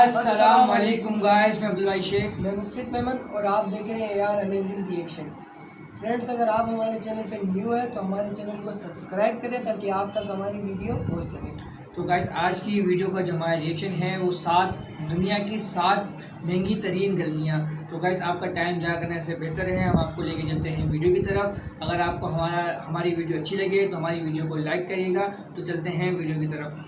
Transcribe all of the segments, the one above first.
अस्सलाम वालेकुम गाइस, मैं अब्दुल भाई शेख, मैं मुक्सिद मेमन और आप देख रहे हैं यार अमेजिंग रिएक्शन। फ्रेंड्स, अगर आप हमारे चैनल पे न्यू है तो हमारे चैनल को सब्सक्राइब करें ताकि आप तक हमारी वीडियो पहुंच सके। तो गाइस आज की वीडियो का जो हमारा रिएक्शन है वो दुनिया की 7 महंगी तरीन गलतियाँ। तो गाइस आपका टाइम ज़ाया करने से बेहतर है हम आपको लेके चलते हैं वीडियो की तरफ। अगर आपको हमारी वीडियो अच्छी लगे तो हमारी वीडियो को लाइक करिएगा। तो चलते हैं वीडियो की तरफ।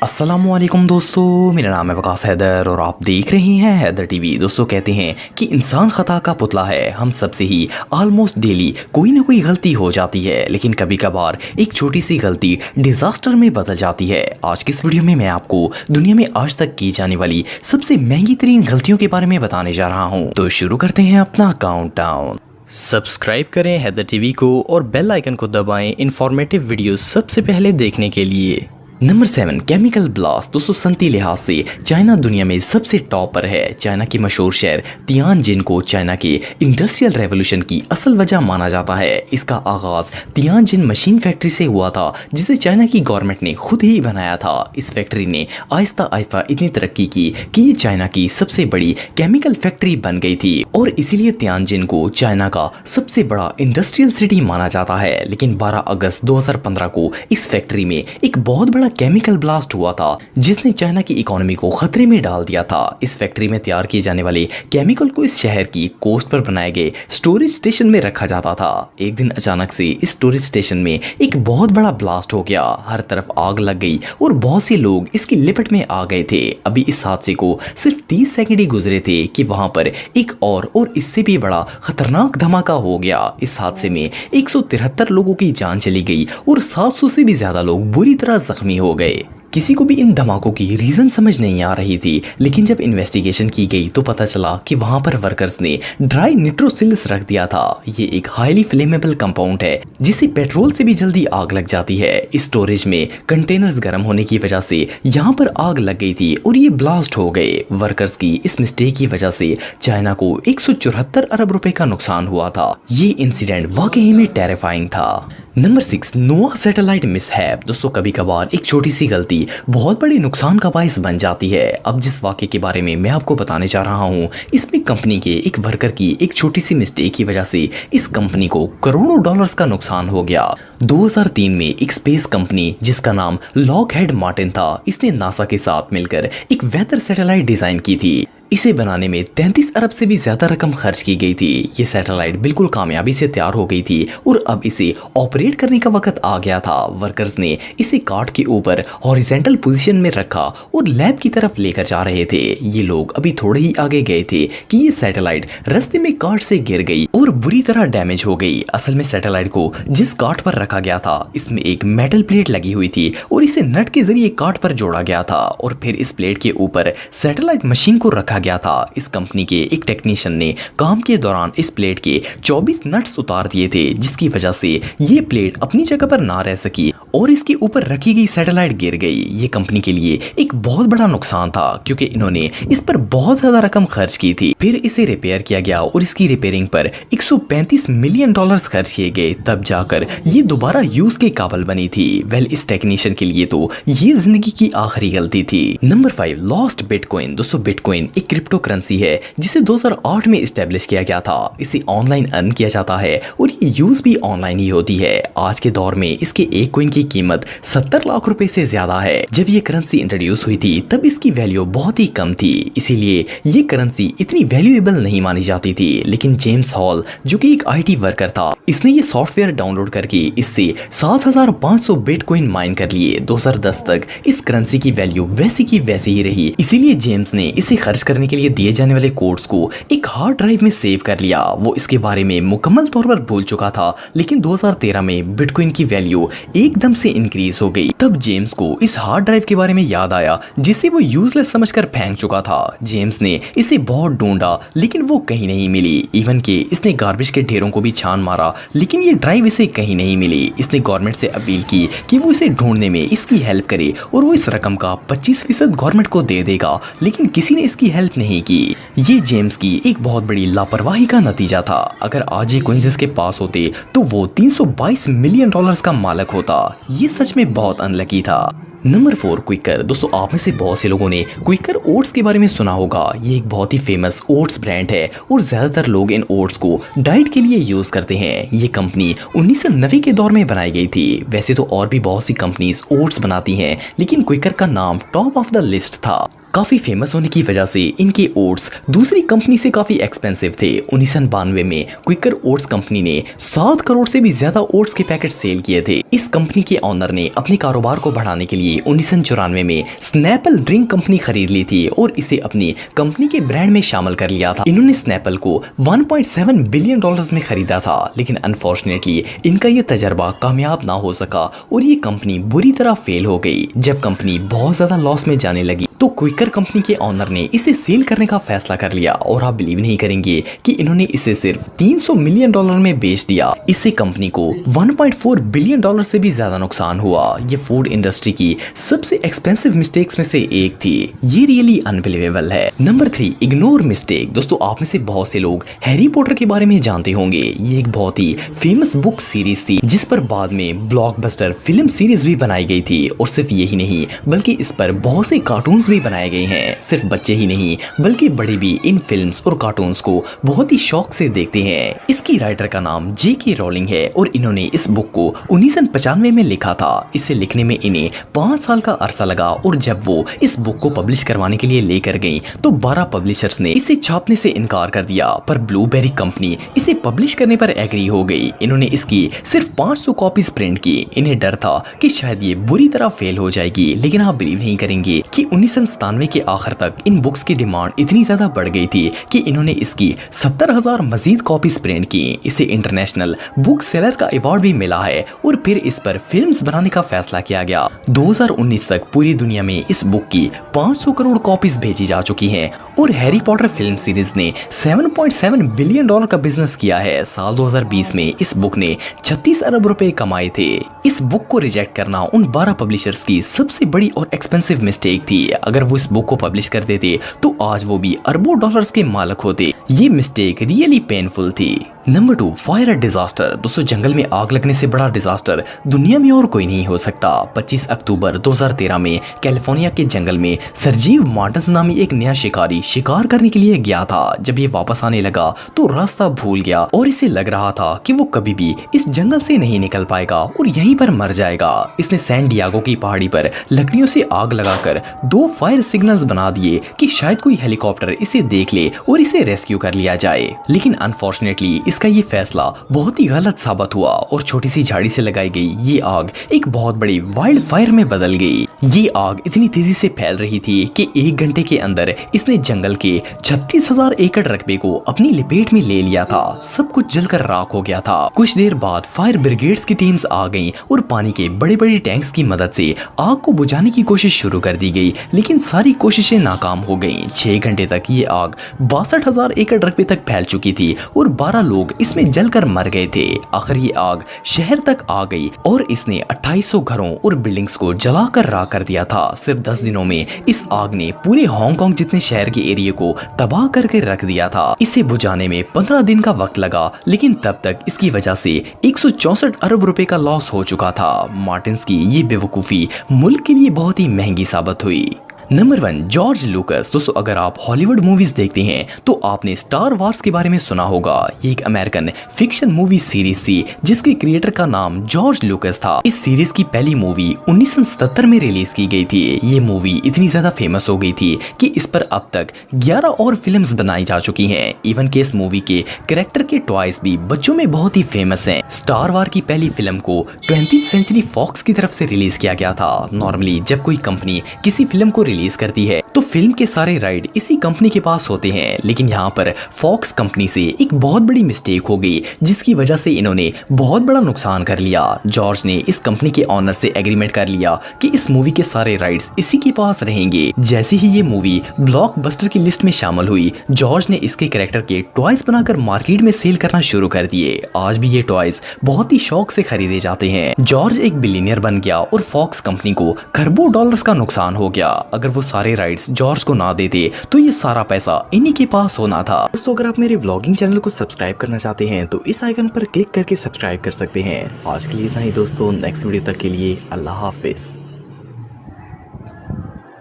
अस्सलामुअलैकुम दोस्तों, मेरा नाम है वकास हैदर और आप देख रहे हैं हैदर टीवी। दोस्तों, कहते हैं कि इंसान खता का पुतला है। हम सबसे ही ऑलमोस्ट डेली कोई ना कोई गलती हो जाती है, लेकिन कभी कभार एक छोटी सी गलती डिजास्टर में बदल जाती है। आज की इस वीडियो में मैं आपको दुनिया में आज तक की जाने वाली सबसे महंगी तरीन गलतियों के बारे में बताने जा रहा हूँ। तो शुरू करते हैं अपना काउंटडाउन। सब्सक्राइब करें हैदर टीवी को और बेल आइकन को दबाएं इंफॉर्मेटिव वीडियो सबसे पहले देखने के लिए। Number 7, chemical blast. दोस्तों, सनती लिहाज से चाइना दुनिया में सबसे टॉप पर है। चाइना के मशहूर शहर तियानजिन को चाइना के इंडस्ट्रियल रेवोल्यूशन की असल वजह माना जाता है। इसका आगाज तियानजिन मशीन फैक्ट्री से हुआ था, जिसे चाइना की गवर्नमेंट ने खुद ही बनाया था। इस फैक्ट्री ने आहिस्ता आहिस्ता इतनी तरक्की की कि ये चाइना की सबसे बड़ी केमिकल फैक्ट्री बन गई थी और इसीलिए तियानजिन को चाइना का सबसे बड़ा इंडस्ट्रियल सिटी माना जाता है। लेकिन 12 अगस्त 2015 को इस फैक्ट्री में एक बहुत बड़ा केमिकल ब्लास्ट हुआ था, जिसने चाइना की इकोनॉमी को खतरे में डाल दिया था। इस फैक्ट्री में तैयार किए जाने वाले केमिकल को इस शहर की कोस्ट पर बनाए गए स्टोरेज स्टेशन में रखा जाता था। एक दिन अचानक से इस स्टोरेज स्टेशन में एक बहुत बड़ा ब्लास्ट हो गया। हर तरफ आग लग गई और बहुत से लोग इसकी लिपट में आ गए थे। अभी इस हादसे को सिर्फ 30 सेकंड ही गुजरे थे कि वहां पर एक और इससे भी बड़ा खतरनाक धमाका हो गया। इस हादसे में 173 लोगों की जान चली गई और 700 से भी ज्यादा लोग बुरी तरह जख्मी हो गए। किसी को भी इन धमाकों की रीजन समझ नहीं आ रही थी, लेकिन जब इन्वेस्टिगेशन की गई तो पता चला कि वहां पर वर्कर्स ने ड्राई निट्रोसिल्स रख दिया था। ये एक हाईली फ्लेमेबल कंपाउंड है जिसे पेट्रोल से भी जल्दी आग लग जाती है। इस स्टोरेज में कंटेनर्स गर्म होने की वजह से यहाँ पर आग लग गई थी और ये ब्लास्ट हो गए। वर्कर्स की इस मिस्टेक की वजह से चाइना को 174 अरब रुपए का नुकसान हुआ था। ये इंसिडेंट वाकई में टेरिफाइंग था। नंबर 6, नोआ सैटेलाइट मिसहैप। दोस्तों, कभी कभार एक छोटी सी गलती बहुत बड़े नुकसान का बायस बन जाती है। अब जिस वाक़े के बारे में मैं आपको बताने जा रहा हूँ, इसमें कंपनी के एक वर्कर की एक छोटी सी मिस्टेक की वजह से इस कंपनी को करोड़ों डॉलर्स का नुकसान हो गया। 2003 में एक स्पेस कंपनी जिसका नाम लॉकहेड मार्टिन था, इसने नासा के साथ मिलकर एक वेदर सैटेलाइट डिजाइन की थी। इसे बनाने में 33 अरब से भी ज्यादा रकम खर्च की गई थी। ये सैटेलाइट बिल्कुल कामयाबी से तैयार हो गई थी और अब इसे ऑपरेट करने का वक्त आ गया था। वर्कर्स ने इसे कार्ट के ऊपर हॉरिजॉन्टल पोजीशन में रखा और लैब की तरफ लेकर जा रहे थे। ये लोग अभी थोड़े ही आगे गए थे कि ये सैटेलाइट रास्ते में कार्ट से गिर गई और बुरी तरह डैमेज हो गई। असल में सैटेलाइट को जिस कार्ट पर रखा गया था, इसमें एक मेटल प्लेट लगी हुई थी और इसे नट के जरिए कार्ट पर जोड़ा गया था और फिर इस प्लेट के ऊपर सैटेलाइट मशीन को रखा गया था। इस कंपनी के एक टेक्नीशियन ने काम के दौरान इस प्लेट के 24 नट्स उतार दिए थे, जिसकी वजह से ये प्लेट अपनी जगह पर ना रह सकी और इसके ऊपर रखी गई सैटेलाइट गिर गई। ये कंपनी के लिए एक बहुत बड़ा नुकसान था क्योंकि इन्होंने इस पर बहुत ज्यादा रकम खर्च की थी। फिर इसे रिपेयर किया गया और इसकी रिपेयरिंग पर 135 मिलियन डॉलर्स खर्च किए गए, तब जाकर ये दोबारा यूज के काबिल बनी थी। वेल, इस टेक्नीशियन के लिए तो ये जिंदगी की आखिरी गलती थी। Number 5, lost bitcoin. दोस्तों, बिटकॉइन एक क्रिप्टो करेंसी है जिसे 2008 में इस्टेब्लिश किया गया था। इसे ऑनलाइन अर्न किया जाता है और ये यूज भी ऑनलाइन ही होती है। आज के दौर में इसके एक कॉइन की कीमत 70 लाख रुपए से ज्यादा है। जब ये करेंसी इंट्रोड्यूस हुई थी तब इसकी वैल्यू बहुत ही कम थी, इसीलिए ये करेंसी इतनी वैल्यूएबल नहीं मानी जाती थी। लेकिन जेम्स हॉल, जो कि एक IT वर्कर था, इसने ये सॉफ्टवेयर डाउनलोड करके इससे 7500 बिटकॉइन माइन कर लिए। 2010 तक इस करेंसी की वैल्यू वैसी की वैसी ही रही। इसीलिए जेम्स ने इसे खर्च करने के लिए दिए जाने वाले कोड्स को एक हार्ड ड्राइव में सेव कर लिया। वो इसके बारे में मुकम्मल तौर पर भूल चुका था, लेकिन 2013 में बिटकॉइन की वैल्यू एकदम से इंक्रीज हो गई। तब जेम्स को इस हार्ड ड्राइव के बारे में याद आया, जिसे वो यूजलेस समझकर फेंक चुका था। जेम्स ने इसे बहुत ढूंढा, लेकिन वो कहीं नहीं मिली। इवन के इसने गार्बेज के ढेरों को भी छान मारा, लेकिन ये ड्राइव इसे कहीं नहीं मिली। इसने गवर्नमेंट से अपील की कि वो इसे ढूंढने में इसकी हेल्प करे और वो इस रकम का 25% गवर्नमेंट को दे देगा, लेकिन किसी ने इसकी हेल्प नहीं की। ये जेम्स की एक बहुत बड़ी लापरवाही का नतीजा था। अगर आज ये कॉइंस इसके पास होते तो वो 322 मिलियन डॉलर्स का मालिक होता। ये सच में बहुत अनलकी था। Number 4 Quikr. दोस्तों आप में से बहुत से लोगों ने क्विकर ओट्स के बारे में सुना होगा। ये एक बहुत ही फेमस ओट्स ब्रांड है और ज़्यादातर लोग इन ओट्स को डाइट के लिए यूज़ करते हैं। ये कंपनी 1990 के दौर में बनाई गई थी। वैसे तो और भी बहुत सी कंपनीज ओट्स बनाती हैं, लेकिन क्विकर का नाम टॉप ऑफ द लिस्ट था। काफ़ी फेमस होने की वजह से इनके ओट्स दूसरी कंपनी से काफ़ी एक्सपेंसिव थे। 1992 में क्विकर ओट्स कंपनी ने 7 करोड़ से भी ज़्यादा ओट्स के पैकेट सेल किए थे। इस कंपनी के ऑनर ने अपने कारोबार को बढ़ाने के लिए 1994 में स्नैपल ड्रिंक कंपनी खरीद ली थी और इसे अपनी कंपनी के ब्रांड में शामिल कर लिया था। इन्होंने स्नैपल को 1.7 बिलियन डॉलर्स में खरीदा था, लेकिन अनफॉर्चुनेटली इनका ये तजर्बा कामयाब ना हो सका और ये कंपनी बुरी तरह फेल हो गई। जब कंपनी बहुत ज़्यादा लॉस में जाने लगी तो क्विकर कंपनी के ऑनर ने इसे सेल करने का फैसला कर लिया और आप बिलीव नहीं करेंगे कि इन्होंने इसे सिर्फ 300 मिलियन डॉलर में बेच दिया। इससे कंपनी को 1.4 बिलियन डॉलर से भी ज्यादा नुकसान हुआ। ये फूड इंडस्ट्री की सबसे एक्सपेंसिव मिस्टेक्स में से एक थी। ये रियली अनबिलीवेबल है। Number 3 ignore mistake. दोस्तों आप में से बहुत से लोग हैरी पॉटर के बारे में जानते होंगे। ये एक बहुत ही फेमस बुक सीरीज थी जिस पर बाद में ब्लॉकबस्टर फिल्म सीरीज भी बनाई गई थी। और सिर्फ यही नहीं बल्कि इस पर बहुत से कार्टून भी बनाए गए हैं। सिर्फ बच्चे ही नहीं बल्कि बड़े भी इन फिल्म्स और कार्टून्स को बहुत ही शौक से देखते हैं। इसकी राइटर का नाम J.K. रॉलिंग है और इन्होंने इस बुक को 1995 में लिखा था। इसे लिखने में इन्हें 5 साल का अरसा लगा और जब वो इस बुक को पब्लिश करवाने के लिए लेकर गई तो 12 पब्लिशर्स ने इसे छापने से इनकार कर दिया, पर ब्लूबेरी कंपनी इसे पब्लिश करने पर एग्री हो गई। इन्होंने इसकी सिर्फ 500 कॉपीज प्रिंट की। इन्हें डर था कि शायद ये बुरी तरह फेल हो जाएगी, लेकिन आप बिलीव नहीं करेंगे कि 1997 के आखिर तक इन बुक्स की डिमांड इतनी ज्यादा बढ़ गई थी कि इन्होंने इसकी 70,000 मजीद कॉपीज प्रिंट की। इसे इंटरनेशनल बुक सेलर का अवार्ड भी मिला है और फिर इस पर फिल्म्स बनाने का फैसला किया गया। 2019 तक पूरी दुनिया में इस बुक की 500 करोड़ कॉपीज भेजी जा चुकी हैं और हैरी पॉटर फिल्म सीरीज ने 7.7 बिलियन डॉलर का बिजनेस किया है। साल 2020 में इस बुक ने 36 अरब रुपए कमाए थे। इस बुक को रिजेक्ट करना उन 12 पब्लिशर्स की सबसे बड़ी और एक्सपेंसिव मिस्टेक थी। अगर वो इस बुक को पब्लिश कर देते तो आज वो भी अरबों डॉलर्स के मालिक होते। ये मिस्टेक रियली पेनफुल थी। Number 2 fire disaster. दोस्तों जंगल में आग लगने से बड़ा डिजास्टर दुनिया में और कोई नहीं हो सकता। 25 अक्टूबर 2013 में कैलिफोर्निया के जंगल में सरजीव मार्टिन्स नामी एक नया शिकारी शिकार करने के लिए गया था। जब ये वापस आने लगा तो रास्ता भूल गया और इसे लग रहा था कि वो कभी भी इस जंगल से नहीं निकल पाएगा और यहीं पर मर जाएगा। इसने सैन डियागो की पहाड़ी पर लकड़ियों से आग लगाकर 2 फायर सिग्नल्स बना दिए कि शायद कोई हेलीकॉप्टर इसे देख ले और इसे रेस्क्यू कर लिया जाए, लेकिन अनफॉर्चुनेटली इसका ये फैसला बहुत ही गलत साबित हुआ और छोटी सी झाड़ी से लगाई गई ये आग एक बहुत बड़ी वाइल्ड फायर में बदल गई। ये आग इतनी तेजी से फैल रही थी कि 1 घंटे के अंदर इसने जंगल के 36,000 एकड़ रकबे को अपनी लपेट में ले लिया था। सब कुछ जलकर राख हो गया था। कुछ देर बाद फायर ब्रिगेड्स की टीम्स आ गईं और पानी के बड़े बड़े टैंक्स की मदद से आग को बुझाने की कोशिश शुरू कर दी गई, लेकिन सारी कोशिशें नाकाम हो गईं। 6 घंटे तक ये आग 62,000 एकड़ रकबे तक फैल चुकी थी और 12 लोग इसमें जलकर मर गए थे। आखिर ये आग शहर तक आ गई और इसने 2800 घरों और बिल्डिंग्स को जलाकर राख कर दिया था। सिर्फ 10 दिनों में इस आग ने पूरे हांगकांग जितने शहर के एरिया को तबाह करके रख दिया था। इसे बुझाने में 15 दिन का वक्त लगा, लेकिन तब तक इसकी वजह से 164 अरब रुपए का लॉस हो चुका था। मार्टिन्स की ये बेवकूफी मुल्क के लिए बहुत ही महंगी साबित हुई। Number 1 George Lucas. दोस्तों अगर आप हॉलीवुड मूवीज देखते हैं तो आपने स्टार वार्स के बारे में सुना होगा। ये एक अमेरिकन फिक्शन मूवी सीरीज थी जिसके क्रिएटर का नाम जॉर्ज लुकस था। इस सीरीज की पहली मूवी 1977 में रिलीज की गई थी। ये मूवी इतनी ज्यादा फेमस हो गई थी कि इस पर अब तक 11 और फिल्म्स बनाई जा चुकी हैं। इवन के इस मूवी के कैरेक्टर के टॉयज भी बच्चों में बहुत ही फेमस हैं। स्टार वार की पहली फिल्म को 20th सेंचुरी फॉक्स की तरफ से रिलीज किया गया था। नॉर्मली जब कोई कंपनी किसी फिल्म को रिलीज करती है तो फिल्म के सारे राइट इसी कंपनी के पास होते हैं, लेकिन यहाँ पर फॉक्स कंपनी से एक बहुत बड़ी मिस्टेक हो गई जिसकी वजह से इन्होंने बहुत बड़ा नुकसान कर लिया। जॉर्ज ने इस कंपनी के ऑनर से एग्रीमेंट कर लिया कि इस मूवी के सारे राइट्स इसी के पास रहेंगे। जैसे ही ये मूवी ब्लॉकबस्टर की लिस्ट में शामिल हुई, जॉर्ज ने इसके कैरेक्टर के टॉयज बनाकर मार्केट में सेल करना शुरू कर दिए। आज भी ये टॉयज बहुत ही शौक से खरीदे जाते हैं। जॉर्ज एक बिलियनियर बन गया और फॉक्स कंपनी को खरबों डॉलर्स का नुकसान हो गया। अगर वो सारे राइट्स जॉर्ज को ना देते तो ये सारा पैसा इन्हीं के पास होना था। दोस्तों अगर आप मेरे व्लॉगिंग चैनल को सब्सक्राइब करना चाहते हैं तो इस आइकन पर क्लिक करके सब्सक्राइब कर सकते हैं। आज के लिए इतना ही दोस्तों, नेक्स्ट वीडियो तक के लिए अल्लाह हाफिज।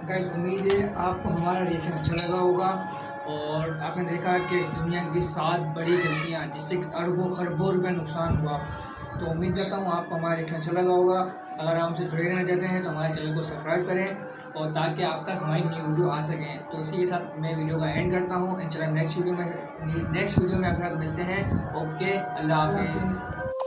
गाइस उम्मीद है आपको हमारा रिएक्शन अच्छा लगा होगा। और आपने देखा कि दुनिया की 7 बड़ी गलतियाँ जिससे अरबों खरबों रुपये नुकसान हुआ। तो उम्मीद करता हूँ आपको हमारा रिएक्शन अच्छा लगा होगा। अगर आप हमसे जुड़े रहना चाहते हैं तो हमारे चैनल को सब्सक्राइब करें और ताकि आप तक हमारी न्यू वीडियो आ सकें। तो इसी के साथ मैं वीडियो का एंड करता हूँ। इंशाल्लाह नेक्स्ट वीडियो में आपके साथ मिलते हैं। ओके, अल्लाह हाफिज़।